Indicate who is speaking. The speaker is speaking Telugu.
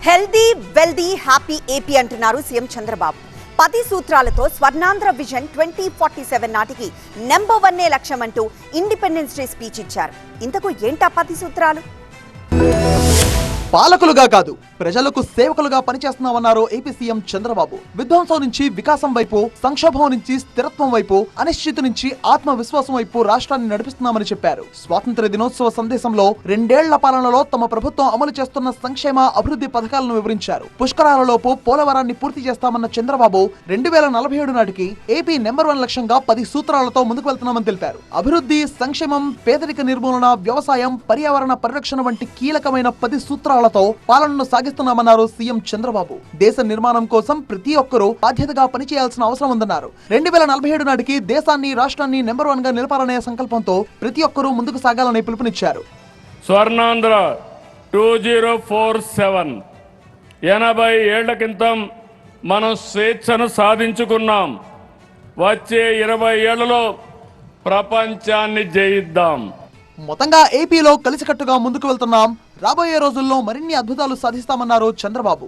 Speaker 1: హెల్దీ వెల్దీ హ్యాపీ ఏపీ అంటున్నారు సీఎం చంద్రబాబు. 10 సూత్రాలతో స్వర్ణాంధ్ర విజన్ 2047 నాటికి నంబర్ 1 లక్ష్యమంటూ ఇండిపెండెన్స్ డే స్పీచ్ ఇచ్చారు. ఇంతకు ఏంటా 10 సూత్రాలు?
Speaker 2: పాలకులుగా కాదు, ప్రజలకు సేవకులుగా పనిచేస్తున్నామన్నారు ఏపీ సీఎం చంద్రబాబు. విధ్వంసం నుంచి వికాసం వైపు, సంక్షోభం నుంచి స్థిరత్వం వైపు, అనిశ్చితి నుంచి ఆత్మవిశ్వాసం వైపు రాష్ట్రాన్ని నడిపిస్తున్నామని చెప్పారు. స్వాతంత్ర్య దినోత్సవ సందేశంలో 2 ఏళ్ల పాలనలో తమ ప్రభుత్వం అమలు చేస్తున్న సంక్షేమ అభివృద్ధి పథకాలను వివరించారు. పుష్కరాలలోపు పోలవరాన్ని పూర్తి చేస్తామన్న చంద్రబాబు 2047 నాటికి ఏపీ నంబర్ 1 లక్ష్యంగా 10 సూత్రాలతో ముందుకు వెళ్తున్నామని తెలిపారు. అభివృద్ధి, సంక్షేమం, పేదరిక నిర్మూలన, వ్యవసాయం, పర్యావరణ పరిరక్షణ వంటి కీలకమైన 10 సూత్రాలతో పాలనను సాగిస్తున్నామన్నారు సీఎం చంద్రబాబు. దేశ నిర్మాణం కోసం ప్రతి ఒక్కరూ బాధ్యతగా పనిచేయాల్సిన అవసరం ఉందన్నారు. 2047 నాటికి దేశాన్ని, రాష్ట్రాన్ని నంబర్ 1 గా నిలపాలనే సంకల్పంతో ప్రతి ఒక్కరూ ముందుకు సాగాలని పిలుపునిచ్చారు.
Speaker 3: స్వర్ణాంధ్ర 2047 80 ఏళ్ల క్రితం మనం స్వేచ్ఛను సాధించుకున్నాం. వచ్చే 20 ఏళ్లలో ప్రపంచాన్ని జయిద్దాం.
Speaker 2: మొత్తంగా ఏపీలో కలిసికట్టుగా ముందుకు వెళ్తున్నాం. రాబోయే రోజుల్లో మరిన్ని అద్భుతాలు సాధిస్తామన్నారు చంద్రబాబు.